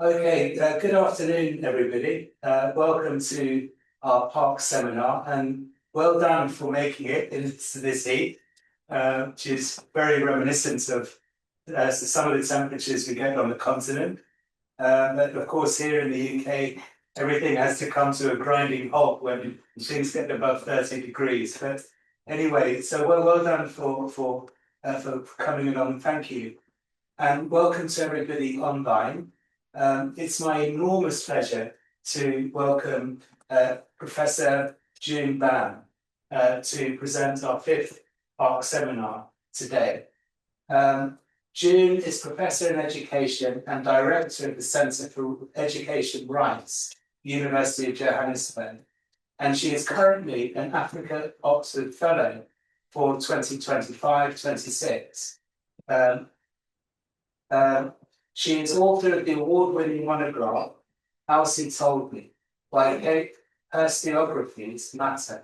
Okay, good afternoon, everybody. Welcome to our PARC Seminar, and well done for making it into this heat, which is very reminiscent of some of the temperatures we get on the continent. But of course, here in the UK, everything has to come to a grinding halt when things get above 30 degrees. But anyway, so well done for coming along. Thank you, and welcome to everybody online. It's my enormous pleasure to welcome Professor June Ban to present our fifth PARC seminar today. June is Professor in Education and Director of the Centre for Education Rights, University of Johannesburg, and she is currently an Africa Oxford Fellow for 2025-26. She is author of the award-winning monograph, Ausi Told Me, by Herstoriography's Matter.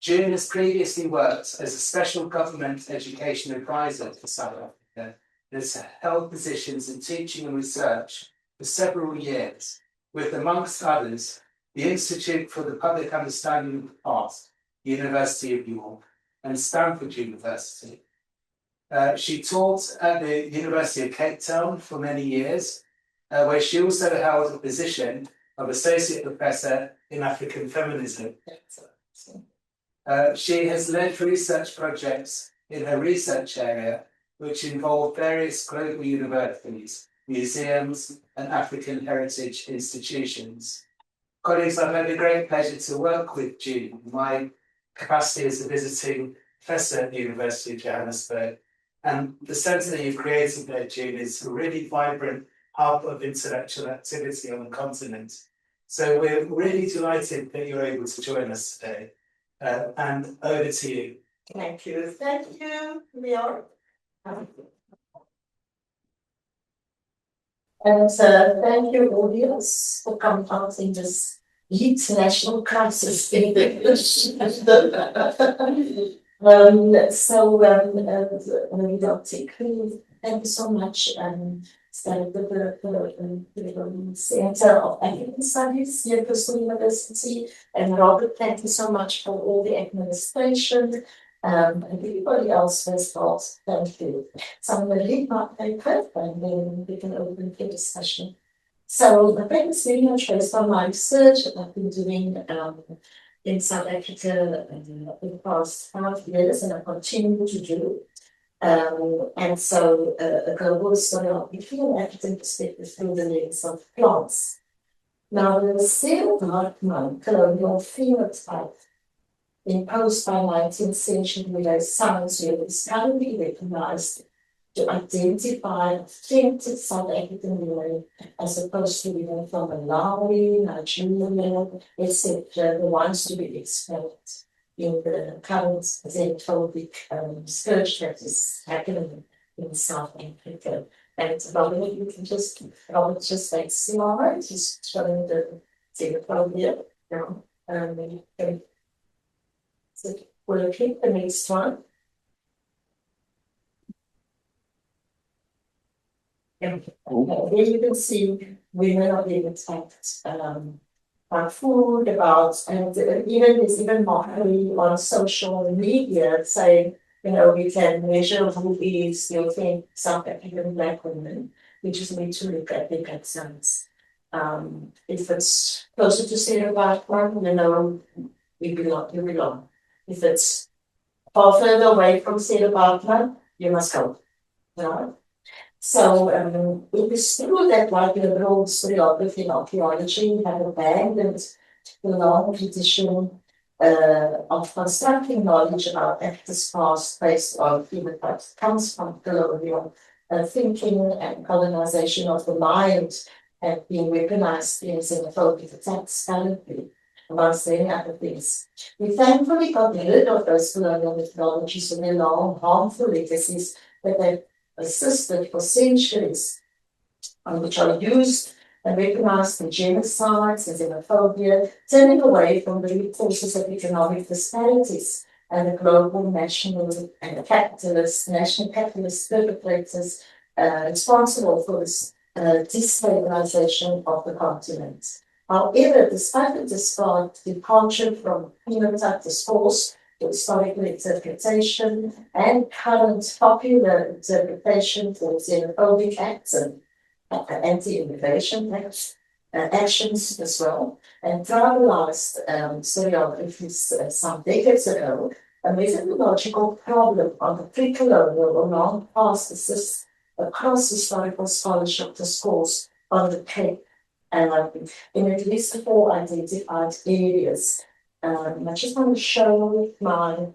June has previously worked as a special government education advisor for South Africa and has held positions in teaching and research for several years, with, amongst others, the Institute for the Public Understanding of the Past, University of York, and Stanford University. She taught at the University of Cape Town for many years, where she also held a position of Associate Professor in African Feminism. She has led research projects in her research area, which involve various global universities, museums, and African heritage institutions. Colleagues, I've had a great pleasure to work with June in my capacity as a visiting professor at the University of Johannesburg. And the centre that you've created there, June, is a really vibrant hub of intellectual activity on the continent. So we're really delighted that you're able to join us today. And over to you. Thank you. Thank you, Leon. And thank you, audience, for coming out in this international crisis in English. Thank you so much. The Center of African Studies here at Bristol University, and Robert, thank you so much for all the administration, and everybody else who has got, thank you. So I'm going to read my paper and then we can open for discussion. So the paper is very much based on my research that I've been doing in South Africa in the past 5 years, and I continue to do. And so a global historiography and African perspective through the lens of plants. Now, the Hartmann colonial phenotype imposed by 19th century science is currently recognized to identify authentic South African women as opposed to women from Malawi, Nigeria, etc., the ones to be expelled in the current xenophobic scourge that is happening in South Africa. And Robert, you can just, Robert just like slide, he's showing the xenophobia. So we'll click the next one. Here you can see women are being attacked about food, and there's even mockery on social media saying, we can measure who is the authentic South African Black women. We just need to look at the accents. If it's closer to Sarah Blackburn, we belong. If it's far further away from Sarah Blackburn, you must go. Right? So it is true that like liberal historiography and archaeology have abandoned the long tradition of constructing knowledge about Africa's past based on phenotypes. It comes from colonial thinking and colonization of the mind have been recognized in xenophobic attacks currently, amongst many other things. We thankfully got rid of those colonial methodologies and their long, harmful legacies that they've persisted for centuries, which are used and recognized in genocides and xenophobia, turning away from the root causes of economic disparities and the global national and national capitalist perpetrators responsible for this destabilization of the continent. However, despite the departure from phenotype discourse to historical interpretation and current popular interpretation for xenophobic acts and anti-immigration actions as well, and tribalized historiography some decades ago, a methodological problem on the pre-colonial or long past exists across historical scholarship discourse on the Cape, in at least 4 identified areas. I just want to show my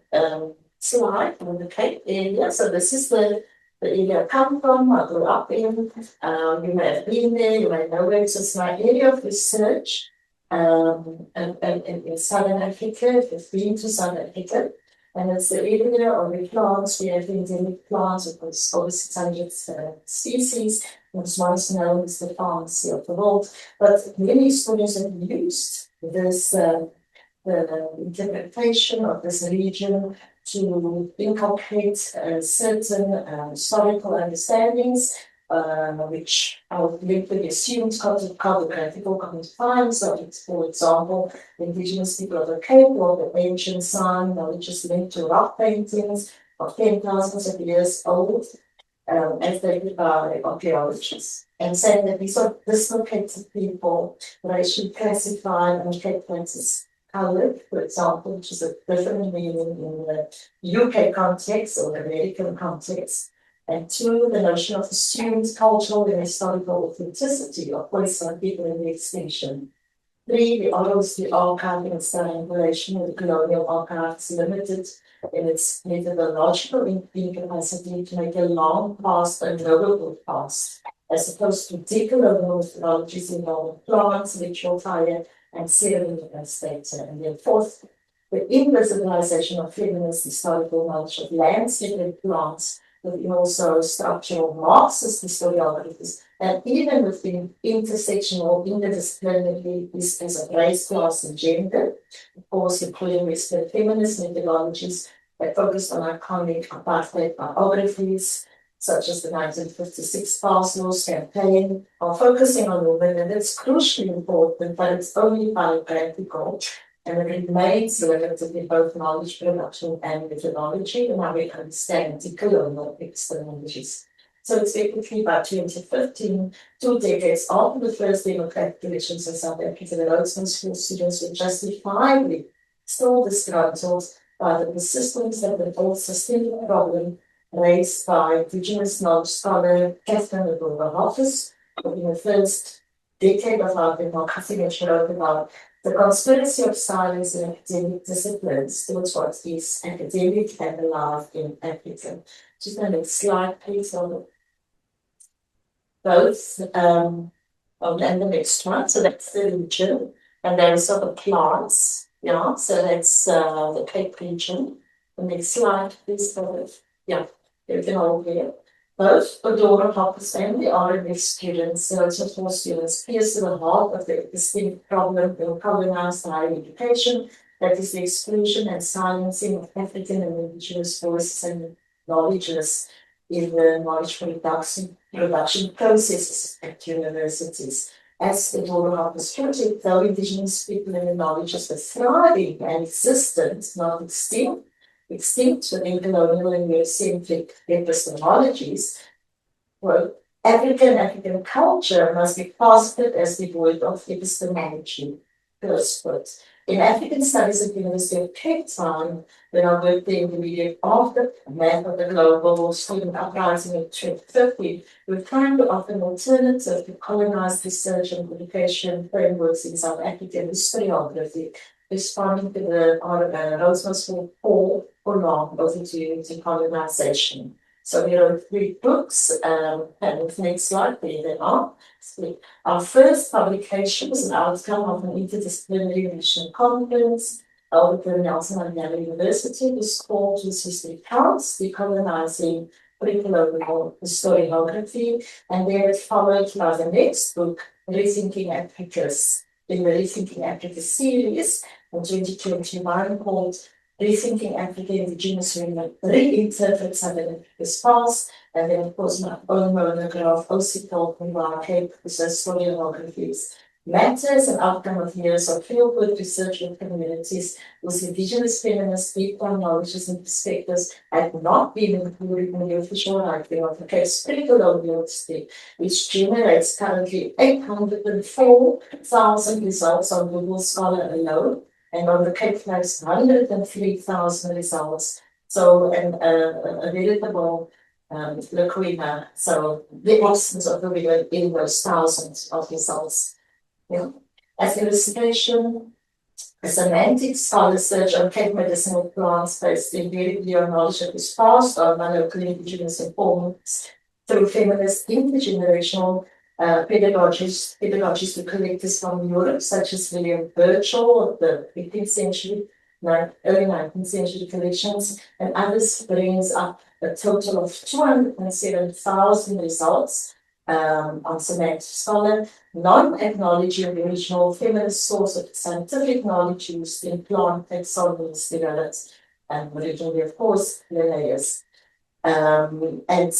slide on the Cape area. So this is the area I come from, I grew up in. You may have been there, you may know it. So it's my area of research in Southern Africa, if you've been to Southern Africa. And it's the area of the plants. We have endemic plants of over 600 species. What's most known as the pharmacy of the world. But many students have used this the interpretation of this region to inculcate certain historical understandings, which are linkly assumed cartographical confines. So, for example, the indigenous people of the Cape or the ancient sign knowledge is linked to rock paintings of 10,000 of years old, as dated by archaeologists, and saying that these are dislocated people, racially classified and characterized as colored, for example, which is a different meaning in the UK context or the American context. And 2, the notion of assumed cultural and historical authenticity of Western people in the extinction. 3, the obviously archiving and studying relation with the colonial archives limited in its methodological incapacity to make a long past and knowable past, as opposed to decolonial methodologies involving plants, ritual fire, and ceremony data. And then 4th, the invisibilization of feminist historical knowledge of landscape and plants, but also structural Marxist historiographies, and even within intersectional, interdisciplinary issues of race, class, and gender. Of course, including Western feminist methodologies that focused on iconic apartheid biographies, such as the 1956 Parsons campaign, are focusing on women, and it's crucially important, but it's only biographical, and it remains limited in both knowledge production and methodology, and how we understand decolonial epistemologies. So it's basically by 2015, 2 decades after the first democratic elections in South Africa, the Rhodes School students were justifiably still disgruntled by the persistence that the whole systemic problem raised by indigenous knowledge scholar Catherine Hoffes in the first decade of our democracy, when she wrote about the conspiracy of silence in academic disciplines towards what is academic and alive in Africa. Just the next slide, please. Both, and the next one. So that's the region, and there's sort of plants. Yeah, so that's the Cape region. The next slide, please. Yeah, you can all hear. Both Adora Hoppers and the RMF students, for students, pierce to the heart of the distinct problem in colonized higher education, that is the exclusion and silencing of African and indigenous voices and knowledges in the knowledge production processes at universities. As the Adora Hoppers project, though indigenous people in the knowledges were thriving and existent, not extinct within colonial and Eurocentric epistemologies, well, African culture must be posited as devoid of epistemology. Close quote. In African studies at the University of Cape Town, when I worked the intermediate after map of the global student uprising in 2050, we trying to offer an alternative to colonized research and education frameworks in South African historiography, responding to the Rhodes call for long over to colonization. So we wrote 3 books, and the next slide, there they are. Our first publication was an outcome of an interdisciplinary national conference held at Nelson Mandela University. It was called History Counts, Decolonizing Pre-Colonial Historiography, and there it followed by the next book, Rethinking Africa's, in the Rethinking Africa series in 2021 called Rethinking African Indigenous Women, Reinterpret Southern Africa's Past, and then of course my own monograph, Ausi told me why Cape Historiographies. Matters and outcome of years of fieldwork research with communities whose indigenous feminist viewpoint knowledges and perspectives had not been included in the official writing of the Cape's pre-colonial history, which generates currently 804,000 results on Google Scholar alone, and on the Cape Flags 103,000 results. So, and a veritable lacuna. So, the absence of the women in those thousands of results. Yeah. As illustration, a semantic scholar search on Cape medicinal plants based invariably on knowledge of his past or local indigenous informants through feminist intergenerational pedagogies to collectors from Europe, such as William Birchall of the 15th century, early 19th century collections, and others brings up a total of 207,000 results on semantic scholar, non-acknowledging the original feminist source of scientific knowledge used in plant taxonomies developed, and originally, of course, Linnaeus. And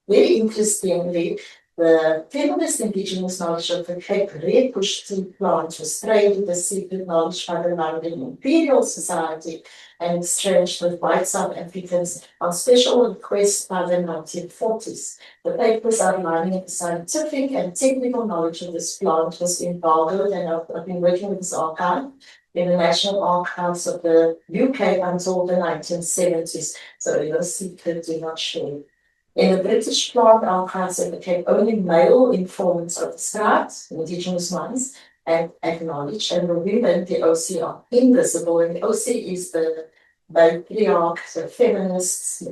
very interestingly, the feminist indigenous knowledge of the Cape re-pushed tea plants was traded as secret knowledge by the London Imperial Society and exchanged with white South Africans on special request by the 1940s. The papers outlining the scientific and technical knowledge of this plant was embargoed, and I've been working with this archive in the National Archives of the UK until the 1970s. So your secret do not share. In the British plant archives, it became only male informants are described, indigenous ones, and acknowledged, and the women, the OC, are invisible. And the OC is the patriarch, the feminist,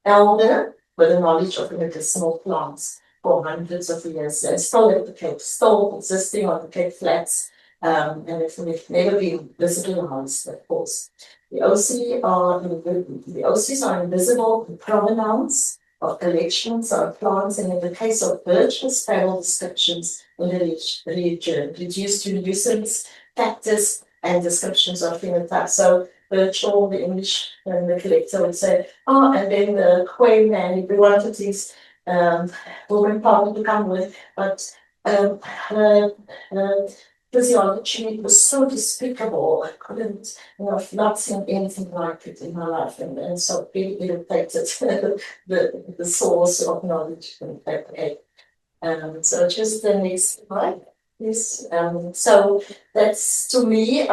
elder with the knowledge of medicinal plants for hundreds of years, and still at the Cape, still existing on the Cape Flats, and it's never been visibilized, of course. The OCs are invisible provenance of collections of plants, and in the case of virtual spatial descriptions in the region, reduced to nuisance factors and descriptions of phenotypes. So virtual, the English and the collector would say, and then the Khoe man, if we wanted these woman partner to come with, but physiology was so despicable. I couldn't, I've not seen anything like it in my life, and so it affected the source of knowledge. So just the next slide, please. So that's to me,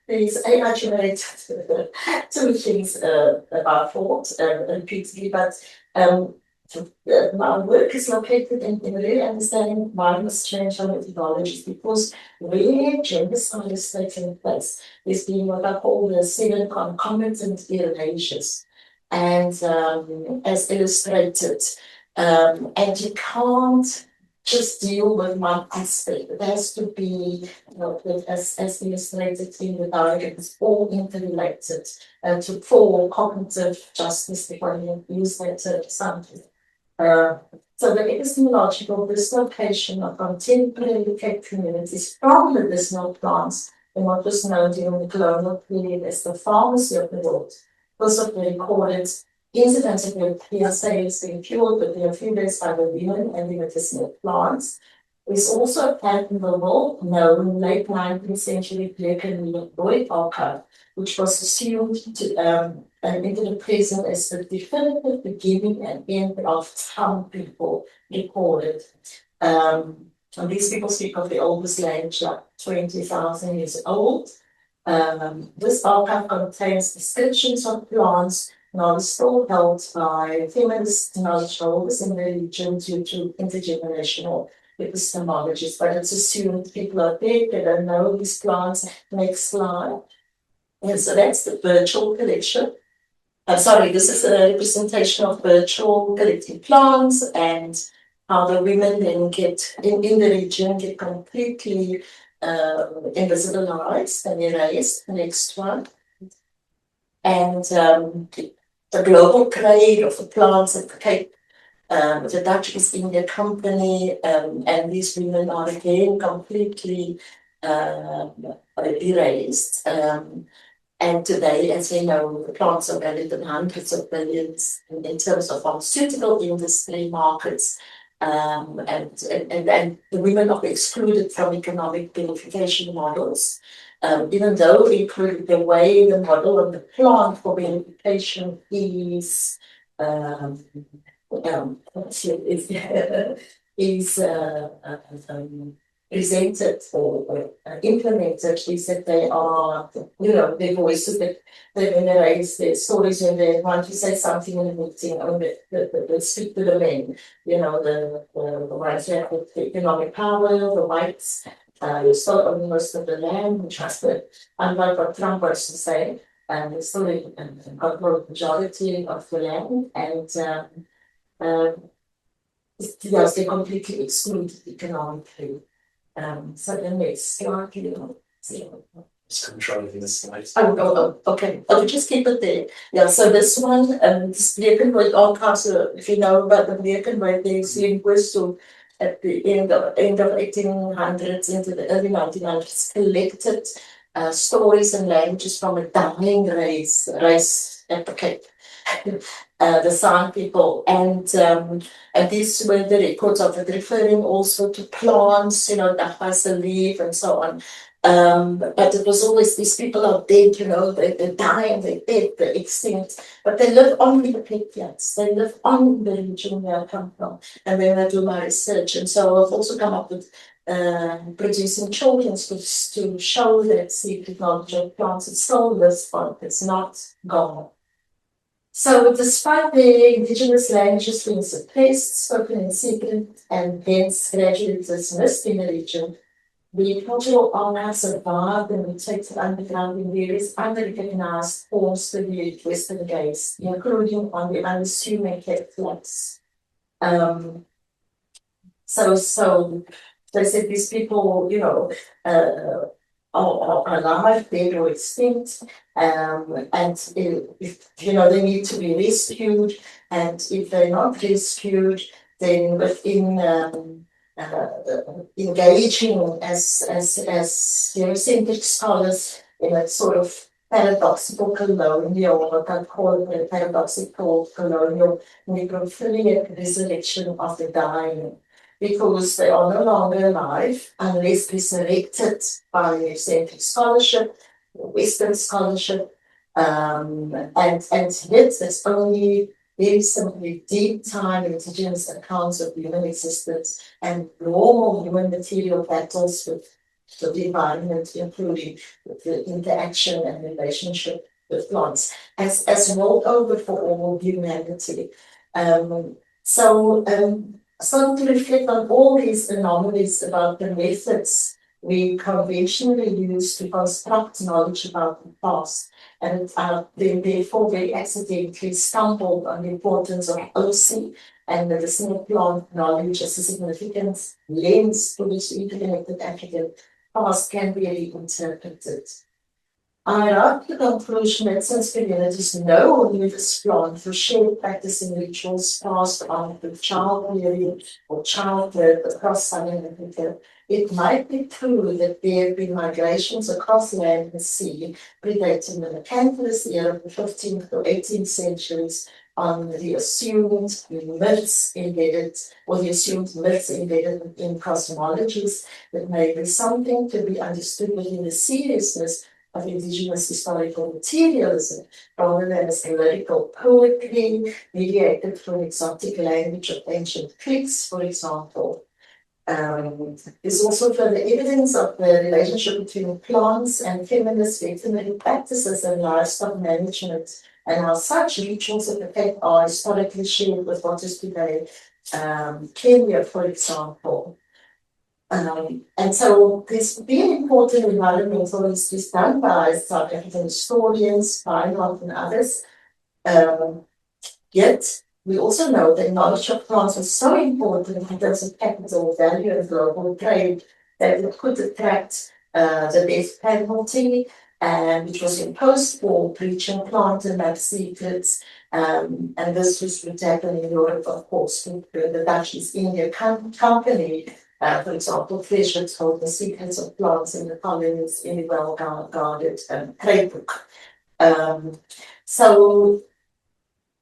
these AI generated two things about thought repeatedly, but my work is located in really understanding why we must change our methodologies, because really gender studies taking place is being what I call the seven concomitant erasures, and as illustrated, and you can't just deal with one aspect. It has to be, as illustrated in the diagram, it's all interrelated for cognitive justice, if I can use that term something. So the epistemological dislocation of contemporary Cape communities from medicinal plants and what was known during the colonial period as the pharmacy of the world, because of the recorded incidents of European sales being fueled with the few days by the women and the medicinal plants, is also a pattern in the well-known late 19th century decolonial archive, which was assumed to into the present as the definitive beginning and end of some people recorded. And these people speak of the oldest language, like 20,000 years old. This archive contains descriptions of plants now still held by feminist knowledge holders in the region due to intergenerational epistemologies, but it's assumed people are dead, they don't know these plants. Next slide. And so that's the virtual collection. This is a representation of virtual collecting plants and how the women then get in the region get completely invisibilized and erased. Next one. And the global trade of the plants at the Cape, the Dutch East India Company, and these women are again completely erased. And today, as we know, the plants are valued in hundreds of billions in terms of pharmaceutical industry markets. And the women are excluded from economic beneficiation models, even though we include the way the model of the plant for beneficiation is presented or implemented is that they are, their voices, that when they raise their stories, when they want to say something in a meeting, or they speak to the men, the ones who have the economic power, the whites, you still own most of the land, which has the, unlike what Trump wants to say, they still control the majority of the land, and yes, they completely exclude economically. So then it's slightly, It's controlling the slide. Okay. I'll just keep it there. Yeah, so this one, this black and white archives, if you know about the black and white, there's linguists who at the end of 1800s into the early 1900s collected stories and languages from a dying race at the Cape. The San people, and these were the records of it, referring also to plants, that was a leaf and so on. But it was always these people are dead, they die and they're dead, they're extinct, but they live on in the Cape-Flats, they live on the region where I come from, and when I do my research. And so I've also come up with producing children's books to show that the technology of plants, it still lives on, it's not gone. So despite the indigenous languages being suppressed, spoken in secret, and hence gradually dismissed in the region, the cultural honor survived and mutated underground in various unrecognized forms to the Western gaze, including on the unassuming Cape Flats. So they said these people, are alive, dead or extinct, and if they need to be rescued, and if they're not rescued, then within engaging as Eurocentric scholars in a sort of paradoxical colonial, what I call it, a paradoxical colonial necrophiliac resurrection of the dying, because they are no longer alive unless resurrected by Eurocentric scholarship, Western scholarship, and yet there's only very simply deep time indigenous accounts of human existence and normal human material battles with the environment, including the interaction and relationship with plants, as rolled over for all humanity. Starting to reflect on all these anomalies about the methods we conventionally use to construct knowledge about the past, and then therefore very accidentally stumbled on the importance of Ausi and medicinal plant knowledge as a significant lens through which the interconnected African past can be reinterpreted. I arrived at the conclusion that since communities know only this plant through shared practicing rituals passed on through child period or childhood across Southern Africa, it might be true that there have been migrations across land and sea predating the mercantilist era of the 15th or 18th centuries on the assumed myths embedded in cosmologies that may be something to be understood within the seriousness of indigenous historical materialism, rather than as lyrical poetry mediated through exotic language of ancient Greeks, for example. There's also further evidence of the relationship between plants and feminist veterinary practices and livestock management, and how such rituals of the Cape are historically shared with what is today Kenya, for example. And so there's been important environmental research done by South African historians, Wynand and others. Yet we also know that knowledge of plants was so important in terms of capital value and global trade that it could attract the death penalty, which was imposed for breaching plant and lab secrets. And this was what happened in Europe, of course, with the Dutch East India Company. For example, Fleschwitz called the sequence of plants in the colonies in the well-guarded book. So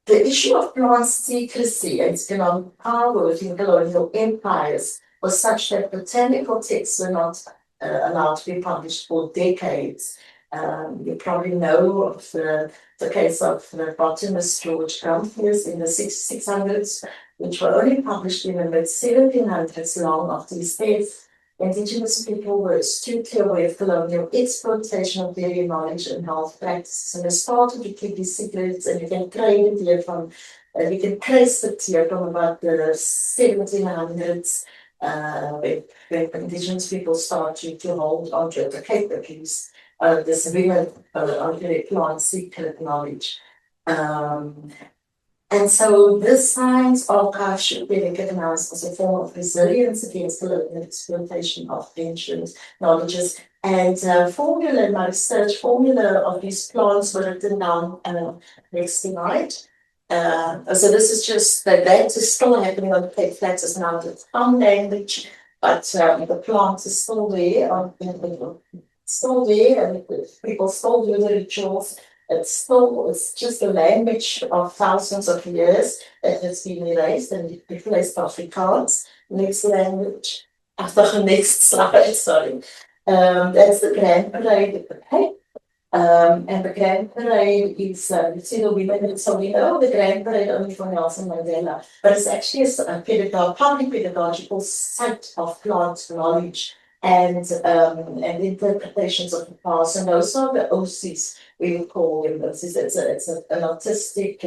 the issue of plant secrecy and economic power within colonial empires was such that botanical texts were not allowed to be published for decades. You probably know of the case of the botanist George Gronthes in the 600s, which were only published in the mid-1700s, long after his death. Indigenous people were astutely aware of colonial exploitation of their knowledge and health practices, and they started to keep these secrets, and you can trace it here from, you can trace it here from about the 1700s, when indigenous people started to hold onto the capabilities of this women onto their plant secret knowledge. And so this science archive should be recognized as a form of resilience against colonial exploitation of ancient knowledges. And my research formula of these plants were written down next slide. So this is just that is still happening on the Cape Flats as now the tongue language, but the plant is still there, and people still do the rituals. It's just a language of thousands of years that has been erased and replaced by Afrikaans. Next language, after the next slide, sorry. That's the Grand Parade at the Cape. And the Grand Parade is, you see the women, so we know the Grand Parade only from Nelson Mandela, but it's actually a public pedagogical site of plant knowledge and interpretations of the past. And those are the Ausies, we would call them. It's an artistic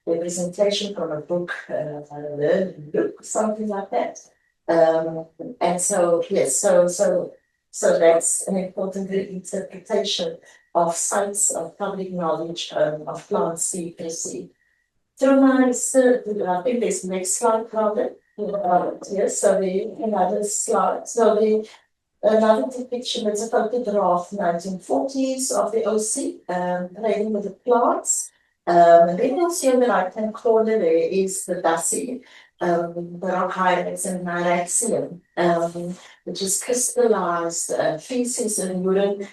representation from a book, something like that. And so, yes, so that's an important interpretation of sites of public knowledge of plant secrecy. Through my research, I think there's the next slide, probably. Yes, so another slide. So another depiction, it's a photograph 1940s of the OC playing with the plants. And then you'll see on the right-hand corner there is the Dassie, the rock hyrax and Hyraxium, which is crystallized feces and urine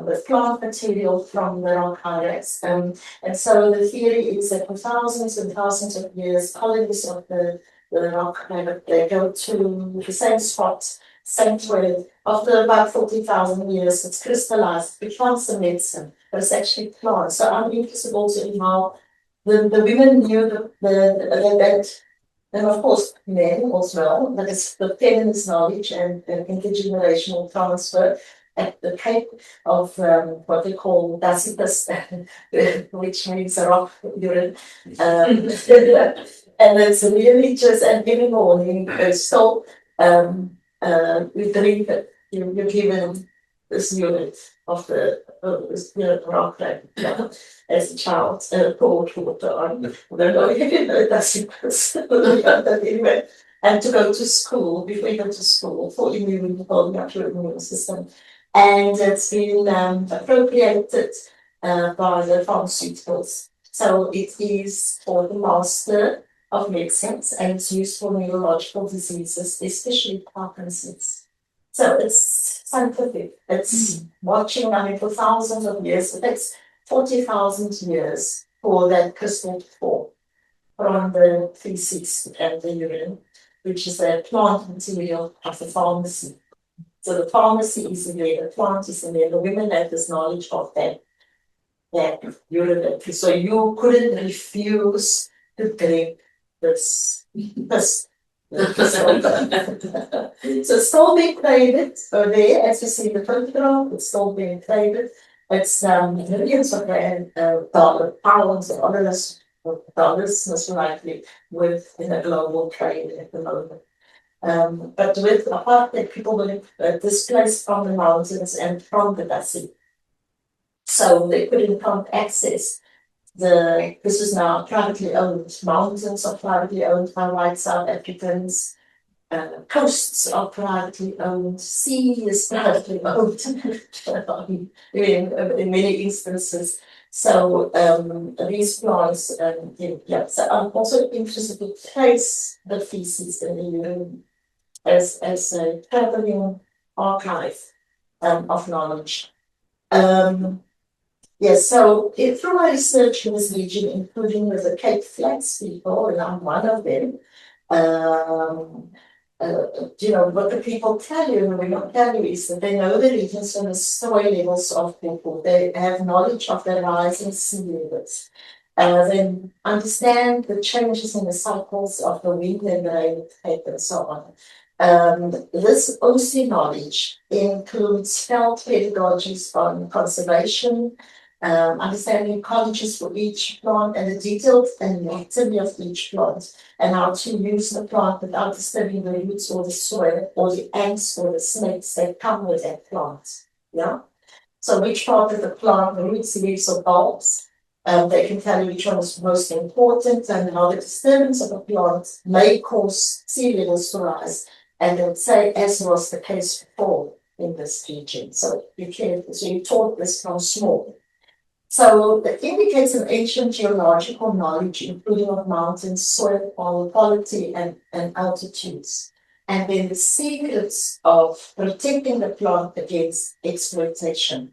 with plant material from the rock hyrax. And so the theory is that for thousands and thousands of years, colonies of the rock hyrax, they go to the same spot, same way. After about 40,000 years, it's crystallized, it becomes the medicine, but it's actually plants. So I'm interested also in how the women knew that, and of course men as well, that is the feminist knowledge and intergenerational transfer at the Cape of what they call dacitus, which means rock urine. And it's really just, and every morning, still, we drink it. You're given this unit of the rock as a child, poured water on. I don't know if you know that anyway. And to go to school, before you go to school, for immune system. And it's been appropriated by the pharmaceuticals. So it is for the master of medicines, and it's used for neurological diseases, especially Parkinson's. So it's scientific. It's watching, for thousands of years. It takes 40,000 years for that crystal to form from the feces and the urine, which is a plant material of the pharmacy. So the pharmacy is in there, the plant is in there, the women have this knowledge of that urine. So you couldn't refuse to drink this. So it's still being traded there, as you see in the photograph, it's still being traded. It's millions of pounds, dollars, most likely, in a global trade at the moment. But with apartheid, people were displaced from the mountains and from the Dassie. So they couldn't access this is now privately owned. Mountains are privately owned by white South Africans. Coasts are privately owned. Sea is privately owned in many instances. So these plants, so I'm also interested to trace the feces in the urine as a traveling archive of knowledge. Yes, so through my research in this region, including with the Cape Flats people, and I'm one of them, what the people tell you, and we don't tell you, is that they know the regions and the soil levels of people. They have knowledge of the rising sea levels. They understand the changes in the cycles of the wind and the rain and so on. This OC knowledge includes felt pedagogies on conservation, understanding ecologies for each plant and the detailed anatomy of each plant, and how to use the plant without disturbing the roots or the soil or the ants or the snakes that come with that plant. Yeah. So which part of the plant, the roots, leaves, or bulbs, they can tell you which one is most important and how the disturbance of a plant may cause sea levels to rise. And they'll say, as was the case before in this region. So you taught this from small. So that indicates an ancient geological knowledge, including of mountains, soil quality, and altitudes. And then the secrets of protecting the plant against exploitation.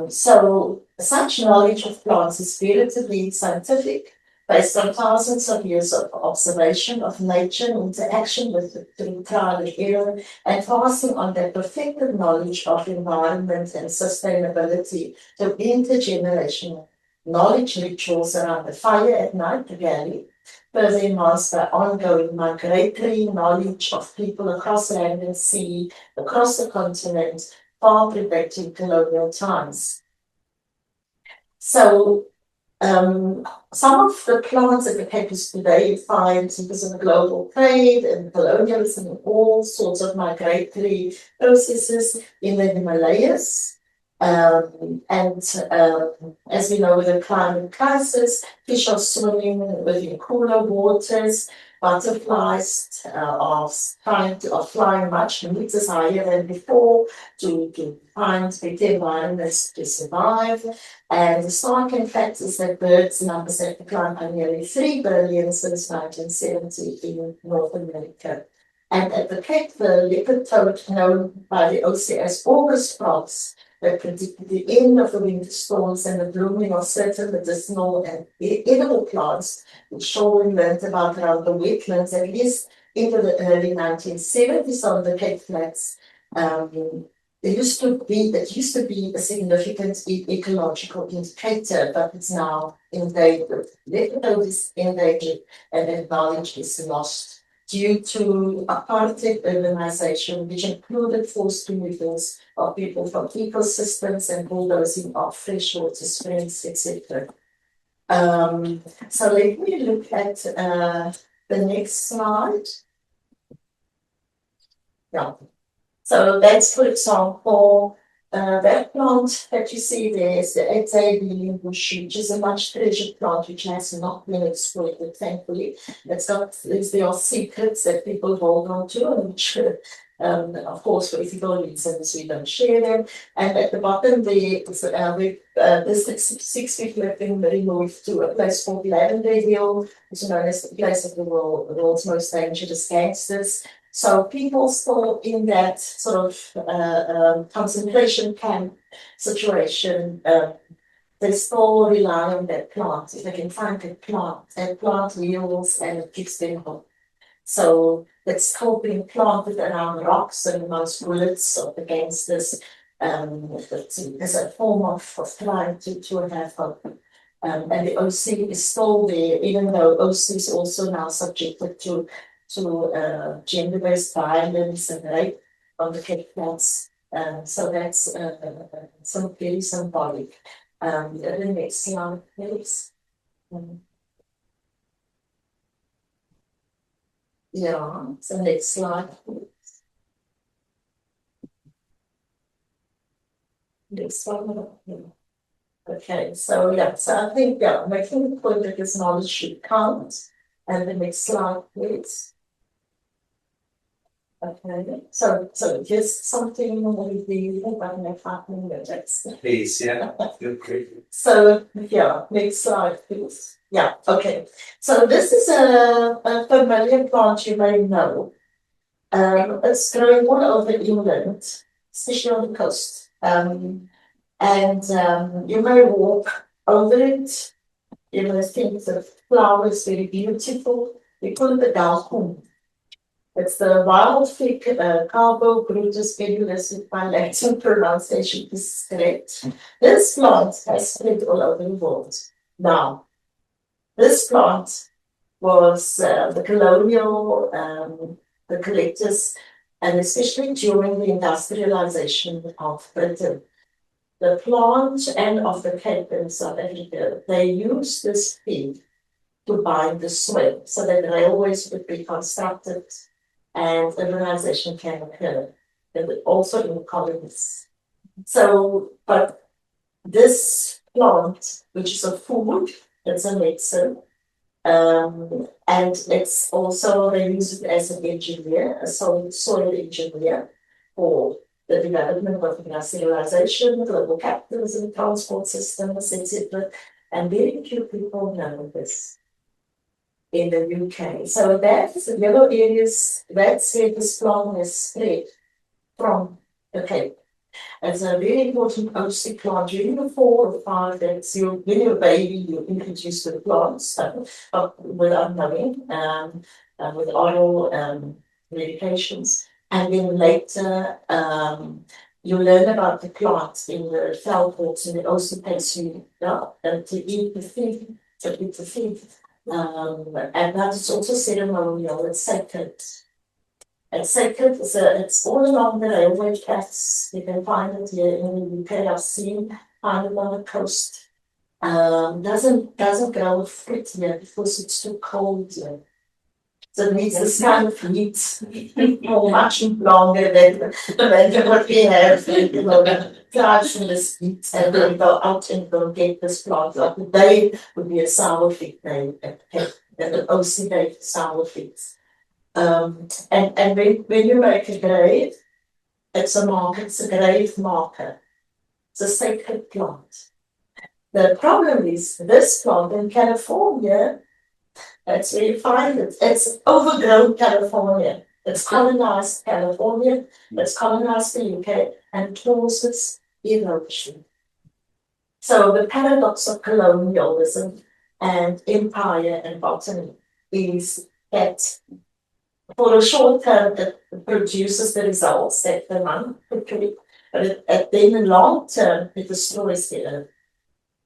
So such knowledge of plants is relatively scientific, based on thousands of years of observation of nature and interaction with it through trial and error, and passing on that perfected knowledge of environment and sustainability to intergenerational knowledge rituals around the fire at night, the galley, further enhanced by ongoing migratory knowledge of people across land and sea, across the continent, far predating colonial times. So some of the plants at the Capes today you find because of the global trade and colonialism and all sorts of migratory processes in the Himalayas. As we know, with the climate crisis, fish are swimming within cooler waters. Butterflies are flying much meters higher than before to find better environments to survive. And the striking fact is that birds' numbers have declined by nearly 3 billion since 1970 in North America. And at the Cape, the leopard toad, known by the OC as August frogs, that predicted the end of the winter storms and the blooming of certain medicinal and edible plants, which Sean learned about around the wetlands, at least into the early 1970s on the Cape Flats. It used to be a significant ecological indicator, but it's now endangered. Leopard is endangered, and that knowledge is lost due to apartheid urbanization, which included forced removals of people from ecosystems and bulldozing of freshwater springs, etc. So let me look at the next slide. Yeah. So that's, for example, that plant that you see there is the 8A bush, which is a much treasured plant which has not been exploited, thankfully. There are secrets that people hold on to, and which, of course, for ethical reasons, we don't share them. And at the bottom, this 6 people have been removed to a place called Lavender Hill, which is known as the place of the world's most dangerous gangsters. So people still in that sort of concentration camp situation, they still rely on that plant. If they can find that plant heals and it gives them hope. So it's still being planted around rocks and amongst bullets of the gangsters as a form of trying to have hope. And the OC is still there, even though OC is also now subjected to gender-based violence and rape on the Cape Flats. So that's very symbolic. The next slide, please. Yeah, so next slide, please. Next one. Okay, so I think, making the point that this knowledge should count. And the next slide, please. Okay, so just something with the Please, yeah. Okay. So next slide, please. Yeah, okay. So this is a familiar plant you may know. It's growing all over England, especially on the coast. You may walk over it. You may think the flower is very beautiful. We call it the dalcum. It's the wild fig, Carbo Brutus Pedulus, if my Latin pronunciation is correct. This plant has spread all over the world. Now, this plant was the colonial, the collectors, and especially during the industrialization of Britain. The plant and of the Cape in South Africa, they used this fig to bind the soil so that railways would be constructed and urbanization can occur, and also in the colonies. So, but this plant, which is a food, it's a medicine, and it's also, they use it as an engineer, a soil engineer for the development of industrialization, global capitalism, transport systems, etc. And very few people know this in the UK. So that's the yellow areas, that's where this plant has spread from the Cape. It's a very important Ausi plant. During the 4 or 5 days, when you're a baby, you introduce the plants without knowing, with oral medications. And then later, you learn about the plants in the veldwalks, and it also takes you to eat the food, to eat the food. And that is also ceremonial, it's sacred. It's sacred, it's all along the railway tracks. You can find it here in the UK. I've seen, find it on the coast. Doesn't grow fruit here because it's too cold here. So it needs this kind of heat for much longer than what we have. You know, drives in this heat and then go out and go get this plant. Like today would be a sour fig day, and an Ausi day for sour figs. And when you make a grave, it's a grave marker. It's a sacred plant. The problem is this plant in California, that's where you find it. It's overgrown California. It's colonized California. It's colonized the UK and causes erosion. So the paradox of colonialism and empire and botany is that for a short term it produces the results that the one could create, but then in the long term it destroys the earth.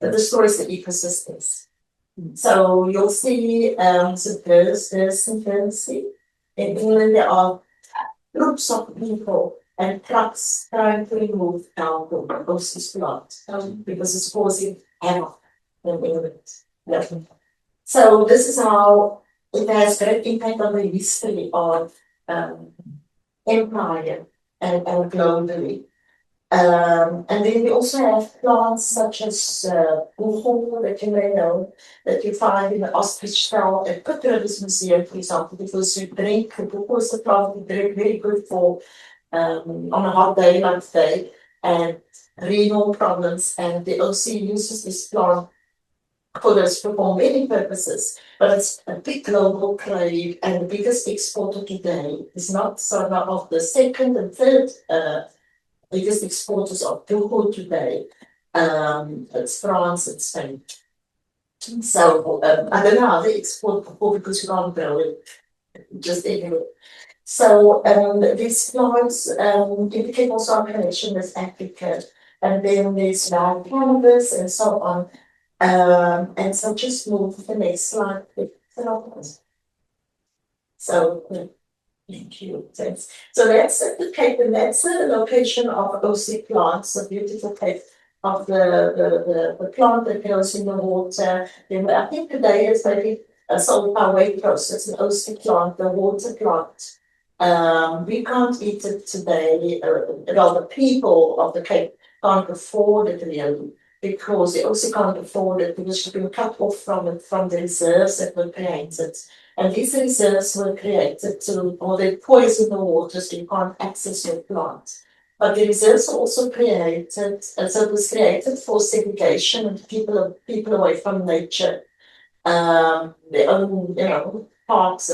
It destroys the ecosystems. So you'll see there's infancy. In England there are groups of people and trucks trying to remove alcohol because it's blood, because it's causing havoc in England. Yeah. So this is how it has great impact on the history of empire and globally. And then we also have plants such as Buchel, that you may know, that you find in the Ostrich-style at Kruidvrou Museum, for example, because you drink, Buchel is a plant you drink very good for on a hot day like today, and renal problems, and they also uses this plant for many purposes, but it's a big global trade, and the biggest exporter today is not of the second and third biggest exporters of Buchel today. It's France and Spain. So I don't know how they export Buchel because you can't grow it just anywhere. So these plants indicate also our connection with Africa, and then there's wild cannabis and so on. And so just move to the next slide. So thank you. Thanks. So that's at the Cape, and that's the location of Ausi plants, a beautiful Cape of the plant that grows in the water. I think today it's maybe a sold by Waitrose. It's an Ausi plant, the water plant. We can't eat it today. Well, the people of the Cape can't afford it really, because they also can't afford it because you've been cut off from it, from the reserves that were created. And these reserves were created they poison the water so you can't access your plant. But the reserves were also created, and so it was created for segregation and people away from nature. Their own, parks,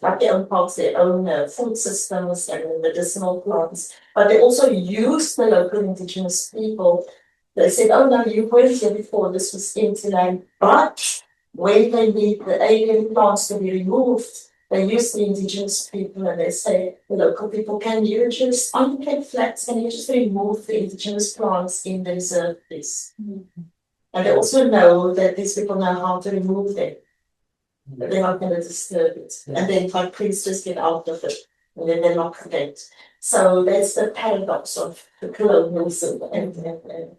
like their own parks, their own food systems and medicinal plants, but they also use the local indigenous people. They said, oh no, you weren't here before, this was empty land, but when they need the alien plants to be removed, they use the indigenous people and they say, the local people, can you just, on the Cape Flats, can you just remove the indigenous plants in the reserve, please? And they also know that these people know how to remove them. But they're not going to disturb it. And then like priests just get out of it. And then they're not connected. So that's the paradox of the colonialism and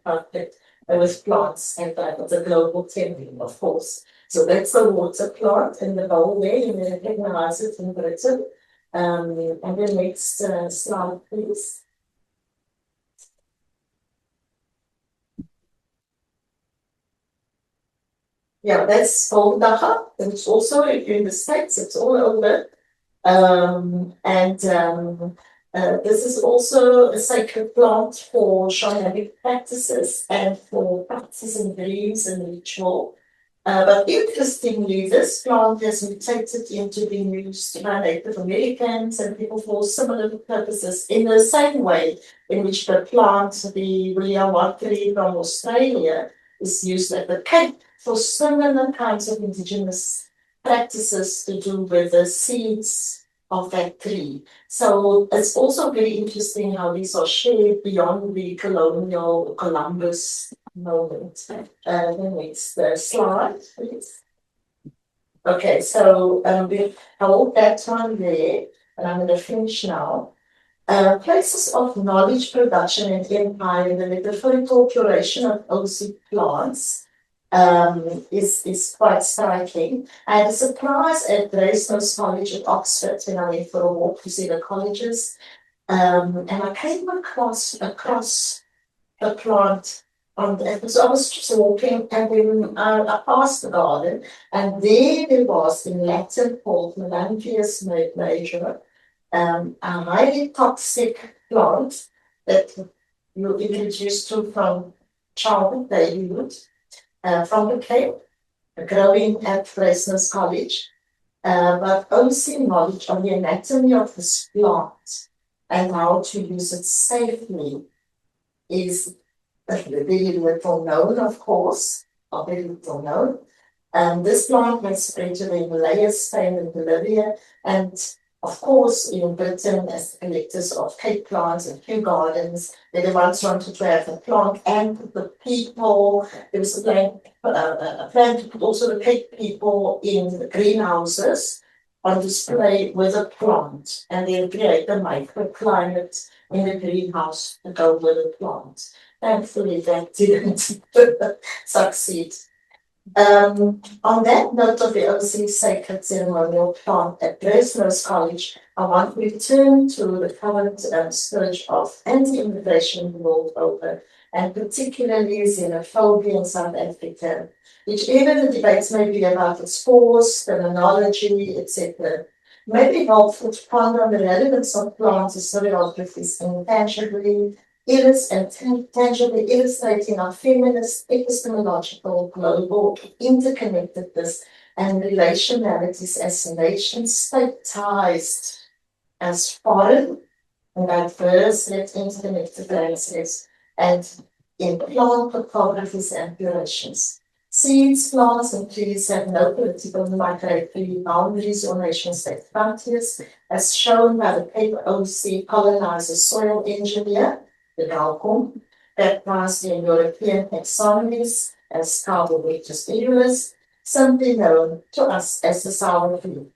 conflict with plants and the global template, of course. So that's the water plant in the bowl there, and they recognize it in Britain. And the next slide, please. Yeah, that's Goldacha. It's also in the States, it's all over. This is also a sacred plant for shamanic practices and for practicing dreams and ritual. But interestingly, this plant has mutated into being used by Native Americans and people for similar purposes in the same way in which the plant, the Williawatri from Australia, is used at the Cape for similar kinds of indigenous practices to do with the seeds of that tree. So it's also very interesting how these are shared beyond the colonial Columbus moment. The next slide, please. Okay, so we hold that one there, and I'm going to finish now. Places of knowledge production and empire in the metaphorical curation of Aussie plants is quite striking. I had a surprise at Gracenos College at Oxford when I went for a walk to see the colleges. And I came across a plant so I was just walking and then I passed the garden and there was in Latin called Melanchius major, a highly toxic plant that you introduced to from childhood, babyhood, from the Cape, growing at Gracenos College, but only knowledge of the anatomy of this plant and how to use it safely is very little known, of course, or very little known. This plant has spread to the Himalayas, Spain, and Bolivia, and of course, in Britain, as the collectors of Cape plants and Kew gardens, they're the ones wanted to have the plant and the people. There was a plan to put also the Cape people in the greenhouses on display with a plant, and then create a microclimate in the greenhouse to go with the plant. Thankfully, that didn't succeed. On that note of the OC sacred ceremonial plant at Gracenos College, I want to return to the current scourge of anti-immigration the world over, and particularly xenophobia in South Africa, whichever the debates may be about its cause, terminology, etc. May be helpful to ponder on the relevance of plant historiographies intangibly and tangibly illustrating our feminist, epistemological, global interconnectedness and relationalities as nation-state ties, as foreign and diverse yet interconnected landscapes, and in plant topographies and durations. Seeds, plants, and trees have no political migratory boundaries or nation-state frontiers, as shown by the Khoe Ausi colonizer soil engineer, the Dalcom, baptized in European taxonomies as carbonaceous areas, simply known to us as the sour tree.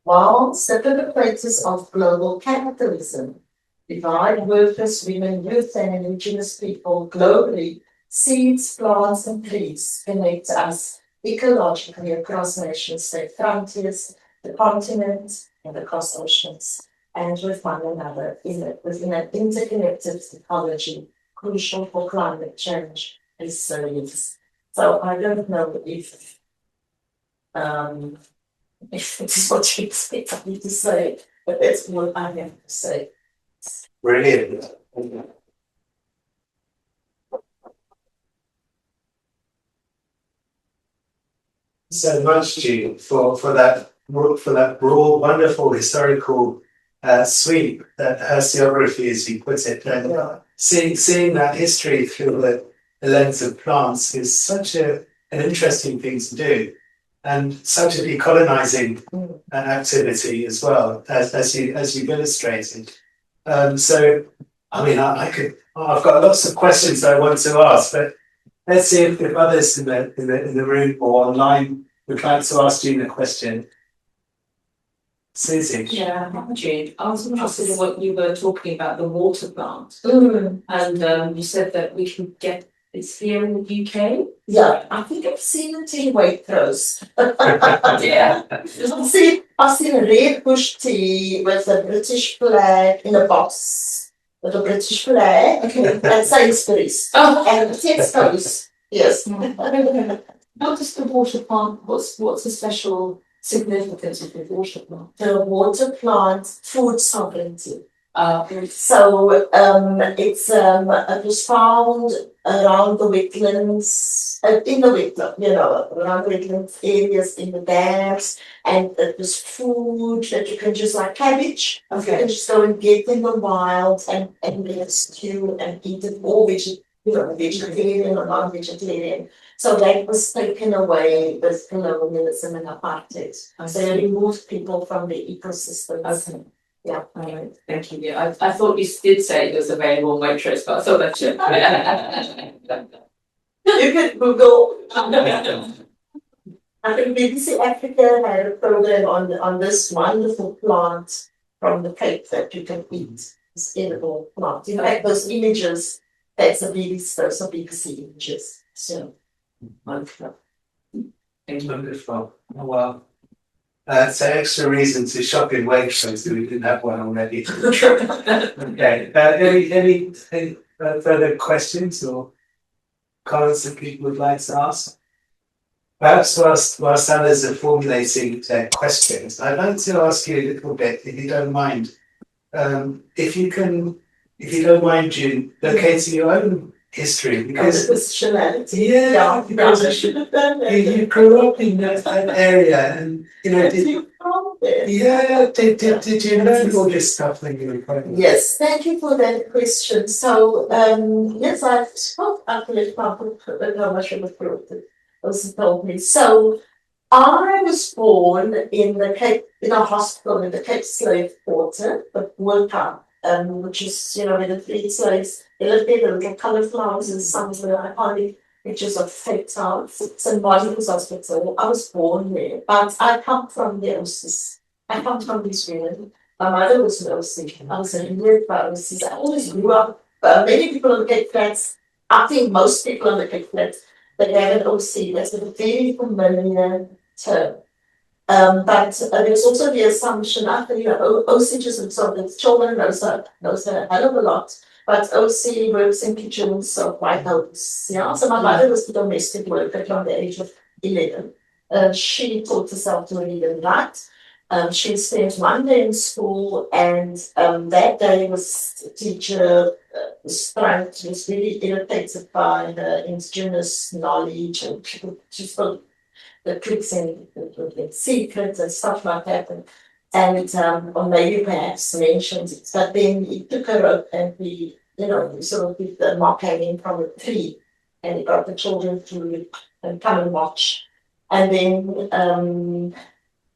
Whilst the perpetrators of global capitalism divide workers, women, youth, and indigenous people globally, seeds, plants, and trees connect us ecologically across nation-state frontiers, the continent, and across oceans, and with one another within an interconnected ecology crucial for climate change resilience. So I don't know if this is what you expect me to say, but that's what I have to say. Brilliant. so much, Jude, for that broad, wonderful historical sweep that herstiography, as you put it, and seeing that history through the lens of plants is such an interesting thing to do, and such a decolonizing activity as well, as you've illustrated. So, I mean, I've got lots of questions I want to ask, but let's see if others in the room or online would like to ask you the question. Susie. Yeah, Jane, I was interested in what you were talking about, the water plant. And you said that we can get this here in the UK. Yeah, I think I've seen it in Waitrose. Yeah. I've seen a red bush tea with a British flag in a box with a British flag at Sainsbury's. And Tesco's. Yes. What is the water plant? What's the special significance of the water plant? The water plant, food sovereignty. So It was found around the wetlands, in the wetland, around the wetlands areas, in the dams, and it was food that you can just, like cabbage, you can just go and get in the wild and make a stew and eat it, or vegetarian or non-vegetarian. So that was taken away with colonialism and apartheid. They removed people from the ecosystems. Okay. Yeah. All right. Thank you. Yeah, I thought you did say it was available in Waitrose, but I thought that's it. You can Google. I think BBC Africa had a program on this wonderful plant from the Cape that you can eat. This edible plant. In fact, those images, those are BBC images. So Wonderful. Wonderful. Oh, wow. It's an extra reason to shop in Waitrose if we didn't have one already. Okay. Any further questions or comments that people would like to ask? Perhaps whilst others are formulating their questions, I'd like to ask you a little bit, if you don't mind, if you don't mind, June, locating your own history, because because I should have done that. you grew up in that area, and did you learn all this stuff when you were growing up? Yes, thank you for that question. So yes, I've spoke actually about how much of a also told me. So I was born in the Cape, in a hospital in the Cape Slave Quarter, but Wilka, which is, where the three slaves, they lived there, the little cauliflowers and some of the iconic pictures of Cape Town. St. Martin's Hospital. I was born there, but I come from the Aussies. I come from this women. My mother was an Aussie. I was an Indian by Aussies. I always grew up, many people on the Cape Flats, I think most people on the Cape Flats, they have an Aussie. That's a very familiar term. But there's also the assumption after, Aussies and so the children knows a hell of a lot. But Aussie works in kitchens of white homes. Yeah. So my mother was a domestic worker from the age of 11. She taught herself to read and write. She spent one day in school, and that day the teacher was really irritated by her indigenous knowledge, and she spoke the tricks and secrets and stuff like that, or maybe perhaps mentioned it. But then he took her up and we sort of did the mock hanging from a tree, and he got the children to come and watch. And then it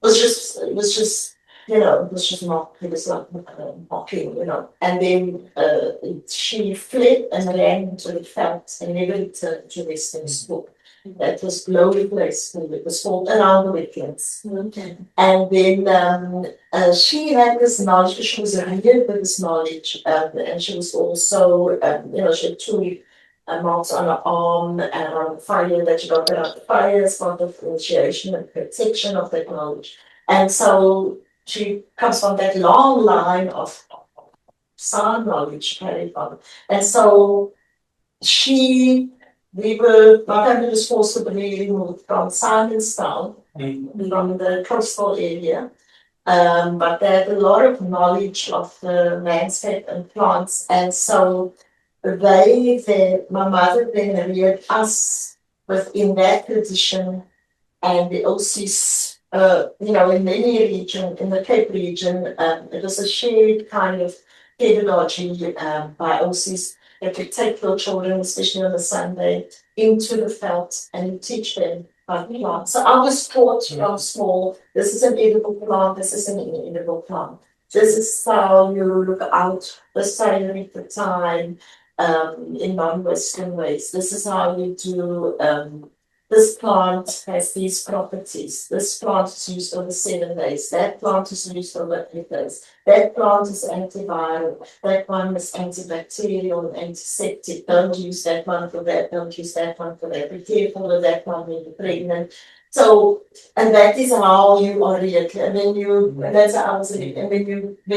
was just mock. It was like mocking, And then she fled and ran into the felt and never returned to Western school. That was Glory Place School. It was called around the wetlands. Okay. And then she had this knowledge. She was a reader with this knowledge, and she was also, she had two marks on her arm and on the fire that she got out the fire as part of initiation and protection of that knowledge. And so she comes from that long line of sound knowledge carried on. And so we were not only just forcibly removed from Simonstown, from the coastal area, but they had a lot of knowledge of the landscape and plants. And so my mother then reared us within that tradition and the Aussies, in many regions, in the Cape region, it was a shared kind of pedagogy by Aussies that you take your children, especially on a Sunday, into the veld and you teach them how to plant. So I was taught from small, this is an edible plant, this is an inedible plant. This is how you look out the scenery, the time, in non-Western ways. This is how you do, this plant has these properties. This plant is used over 7 days. That plant is used over 8 days. That plant is antiviral. That one is antibacterial, antiseptic. Don't use that one for that. Don't use that one for that. Be careful with that one when you're pregnant. So, and that is how you orient. And then that's how I was, and when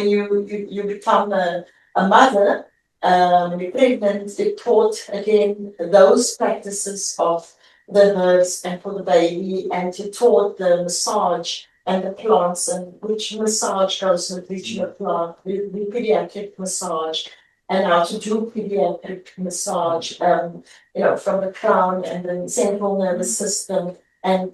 you become a mother, when you're pregnant, you're taught again those practices of the herbs and for the baby, and you taught the massage and the plants and which massage goes with which plant, the pediatric massage, and how to do pediatric massage, from the crown and the central nervous system, and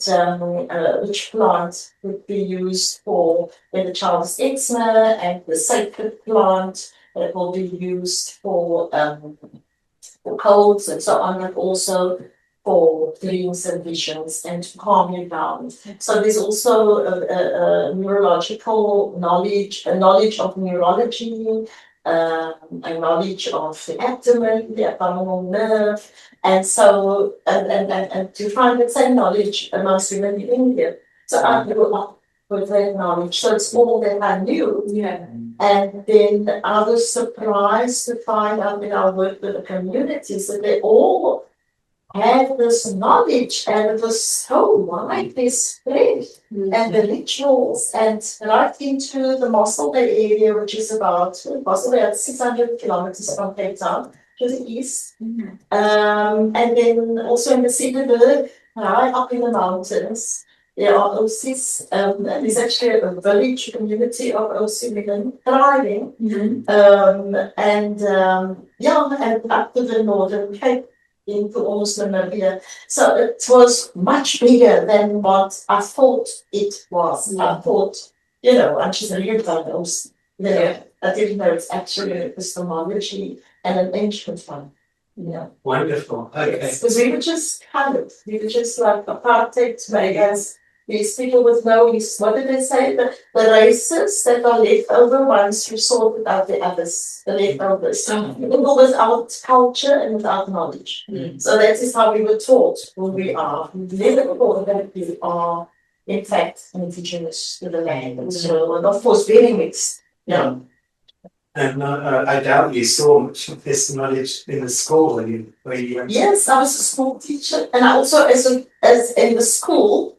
which plant would be used for when the child is eczema, and the sacred plant that will be used for colds and so on, and also for dreams and visions and to calm you down. So there's also a neurological knowledge, a knowledge of neurology, a knowledge of the abdomen, the abdominal nerve, and so and to find the same knowledge amongst women in India. So I grew up with that knowledge. So it's all that I knew. Yeah. And then I was surprised to find out when I worked with the communities that they all had this knowledge, and it was so widely spread, and the rituals, and right into the Mossel Bay area, which is about 600 kilometers from Cape Town to the east, and then also in the Cederberg, high up in the mountains. There are Aussies, there's actually a village community of Aussie women thriving, and up to the northern Cape, into almost Namibia. So it was much bigger than what I thought it was. I thought, I'm just reading about those. I didn't know it's actually an epistemology and an ancient one. Wonderful. Okay. Because we were just like apartheid made us these people with no, what did they say? The races that are left over once you sorted out the others, the leftovers. People without culture and without knowledge. So that is how we were taught who we are. We never thought that we are, in fact, indigenous to the land and soil, and of course very mixed. Yeah. And I doubt you saw much of this knowledge in the school when you went. Yes, I was a school teacher, and I also, as in the school,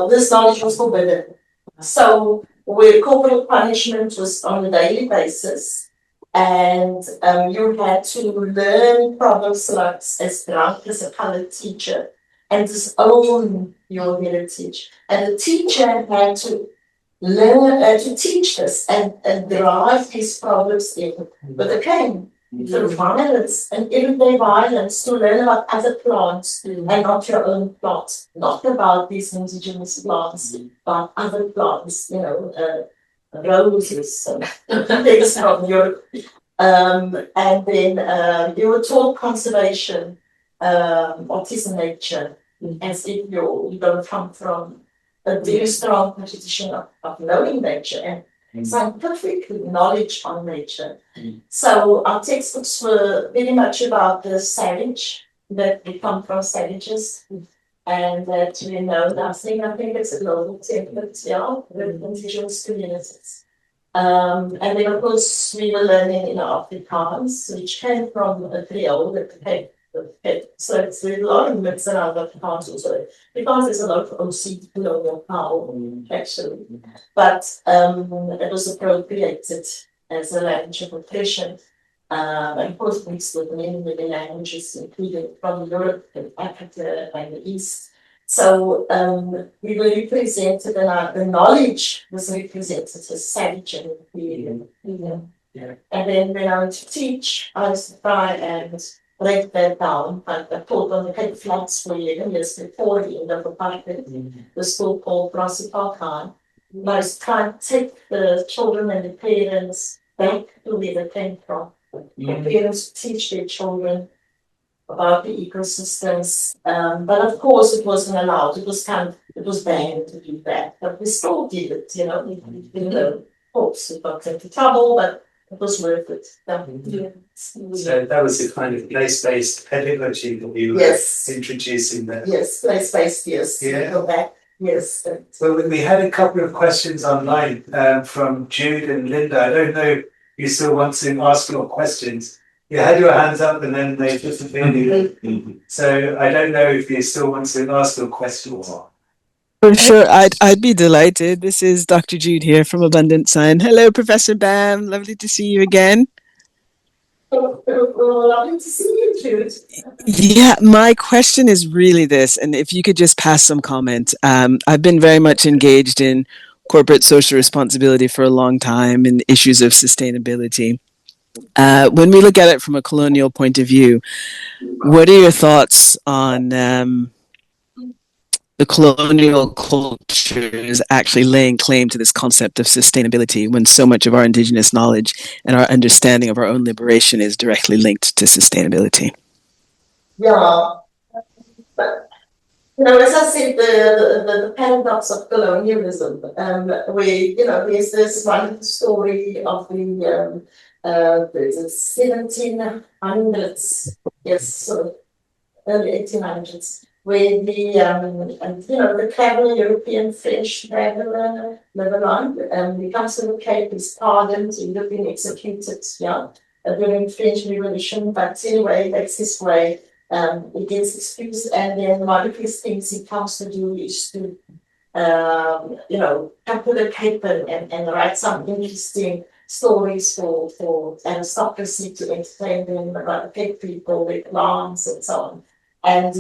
this knowledge was forbidden. So where corporal punishment was on a daily basis, and you had to learn problems like as drunk as a colored teacher, and disown your heritage. And the teacher had to learn to teach this and drive these problems in with a cane through violence and everyday violence to learn about other plants and not your own plants, not about these indigenous plants, but other plants, roses and things from Europe. And then you were taught conservation, what is nature, as if you don't come from a very strong tradition of knowing nature and scientific knowledge on nature. So our textbooks were very much about the savage, that we come from savages, and that we know nothing. I think it's a global template, with indigenous communities. And then of course we were learning in Afrikaans, which came from a Creole that came. So it's a lot of myths around Afrikaans also, because there's a lot of OC colonial power, actually. But it was appropriated as a language of oppression, and of course mixed with many languages, including from Europe and Africa and the East. So we were represented, and the knowledge was represented as savage and inferior. And then when I went to teach, I used to try and break that down. But I thought on the Cape Flats for years before the end of apartheid, the so-called matrifocal. I was trying to take the children and the parents back to where they came from. The parents teach their children about the ecosystems, but of course it wasn't allowed. It was banned to do that, but we still did it. Of course, it got into trouble, but it was worth it. So that was the kind of place-based pedagogy that you were introducing there. Yes, place-based. Yes. Yeah. Go back. Yes. Well, we had a couple of questions online from Jude and Linda. I don't know if you still want to ask your questions. You had your hands up and then they disappeared. So I don't know if you still want to ask your questions. For sure, I'd be delighted. This is Dr. Jude here from Abundant Sun. Hello, Professor Bam. Lovely to see you again. Lovely to see you, Jude. Yeah, my question is really this, and if you could just pass some comment. I've been very much engaged in corporate social responsibility for a long time and issues of sustainability. When we look at it from a colonial point of view, what are your thoughts on the colonial cultures actually laying claim to this concept of sustainability when so much of our indigenous knowledge and our understanding of our own liberation is directly linked to sustainability? Yeah, but as I said, the paradox of colonialism, where there's this one story of the 1700s, yes, sort of early 1800s, where the clever European French traveler Lebanon becomes to the Cape, is pardoned, he would have been executed, during French Revolution, but anyway, that's his way. He gets excused, and then one of his things he comes to do is to, come to the Cape and write some interesting stories for aristocracy to entertain them about the Cape people, their plants, and so on. And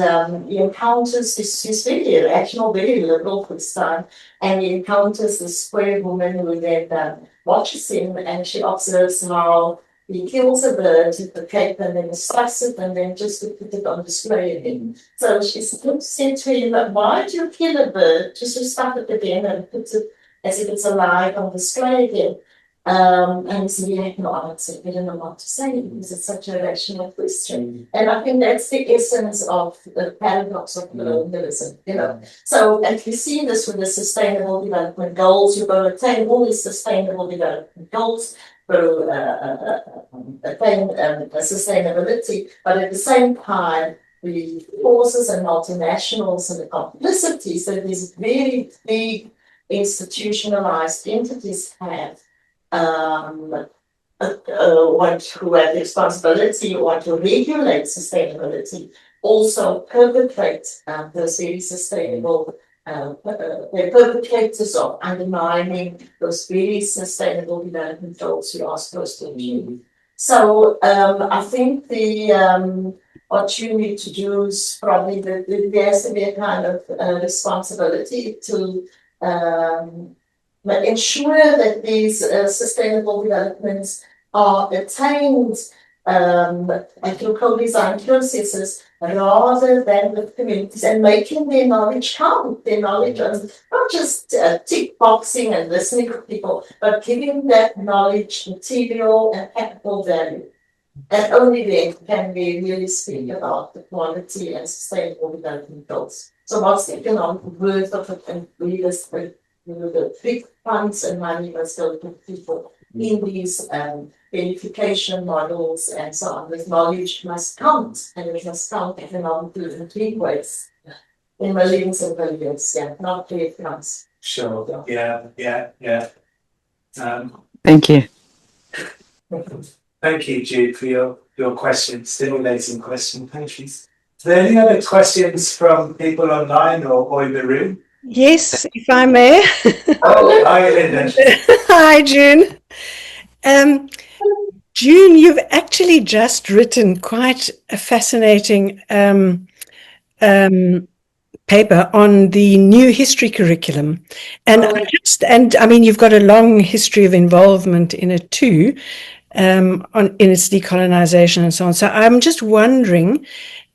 he encounters he's very rational, very liberal for his time, and he encounters this square woman who then watches him, and she observes how he kills a bird at the Cape and then stuffs it and then just to put it on display again. So she said to him, why do you kill a bird? Just to stuff it again and put it as if it's alive on display again. And he said, he had no answer. He didn't know what to say because it's such a rational question. And I think that's the essence of the paradox of colonialism, So, and you see this with the Sustainable Development Goals. You've got to attain all these Sustainable Development Goals through attain sustainability, but at the same time, the forces and multinationals and the complicities that these very big institutionalized entities have who have the responsibility or to regulate sustainability also perpetrate those very sustainable they're perpetrators of undermining those very sustainable development goals we are supposed to achieve. So I think what you need to do is probably there has to be a kind of responsibility to ensure that these sustainable developments are attained through co-design processes rather than with communities, and making their knowledge count, their knowledge on not just tick boxing and listening to people, but giving that knowledge material and capital value. And only then can we really speak about the quality and sustainable development goals. So what's the economic worth of it, and the big funds and money that's going to people in these verification models and so on. This knowledge must count, and it must count economically in three ways. In millions and billions, not three francs. Sure, yeah. Thank you. Thank you, Jude, for your question, stimulating question. Thank you. Are there any other questions from people online or in the room? Yes, if I may. Oh, hi, Linda. Hi, June. June, you've actually just written quite a fascinating paper on the new history curriculum. And I mean, you've got a long history of involvement in it too. in its decolonization and so on. So I'm just wondering,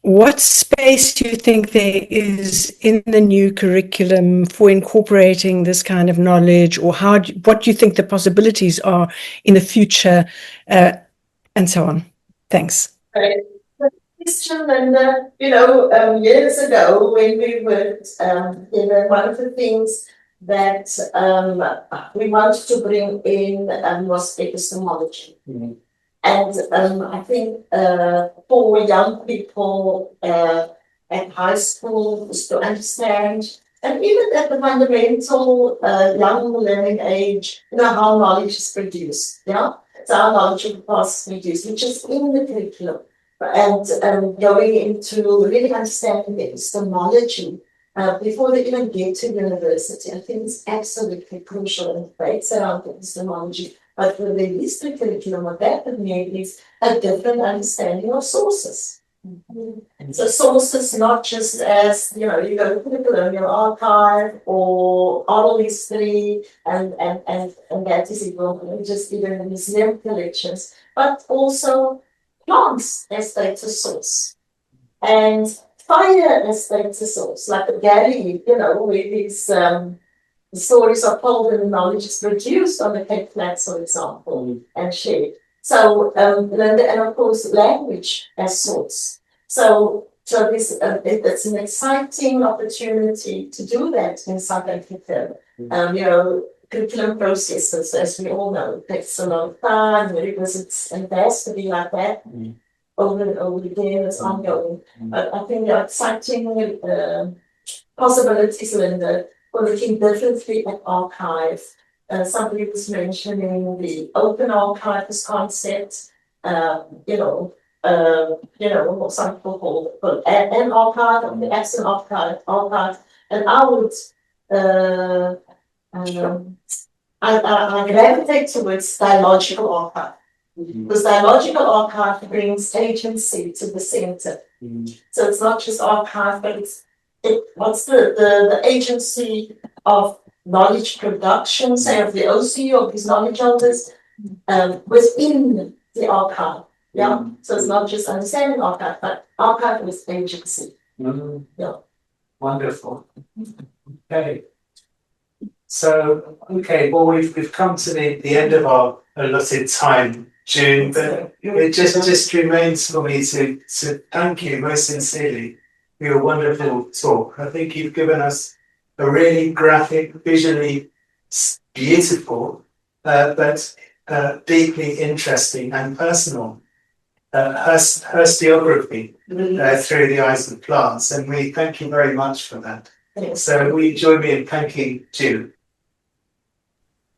what space do you think there is in the new curriculum for incorporating this kind of knowledge, or what do you think the possibilities are in the future, and so on? Thanks. Question, and years ago when we worked, one of the things that we wanted to bring in was epistemology. Mm-hmm. And I think for young people at high school, just to understand, and even at the fundamental young learning age, how knowledge is produced. Yeah, it's how knowledge of the past is produced, which is in the curriculum. And going into really understanding the epistemology before they even get to university, I think it's absolutely crucial and debates around epistemology. But for the history curriculum, what that would mean is a different understanding of sources. Mm-hmm. So sources not just as, you go to the colonial archive or oral history and that is equivalent, just even the museum collections, but also plants as data source and fire as data source, like the Galley, where these stories are told and the knowledge is produced on the Cape Flats, for example, and shared. So, and of course, language as source. So this it's an exciting opportunity to do that in South Africa. Curriculum processes, as we all know, takes a long time because it has to be like that over and over again. It's ongoing. But I think there are exciting possibilities, Linda, for looking differently at archive. Somebody was mentioning the open archive as concept. Some people call an archive, the absent archive, and I would. I gravitate towards dialogical archive because dialogical archive brings agency to the center. So it's not just archive, but what's the agency of knowledge production, say of the OC or these knowledge holders within the archive. Yeah. So it's not just understanding archive, but archive with agency. Yeah. Wonderful. Okay. So, well, we've come to the end of our allotted time, June, but it just remains for me to thank you most sincerely for your wonderful talk. I think you've given us a really graphic, visually beautiful, but deeply interesting and personal Herstoriography through the eyes of plants, and we thank you very much for that. So will you join me in thanking June?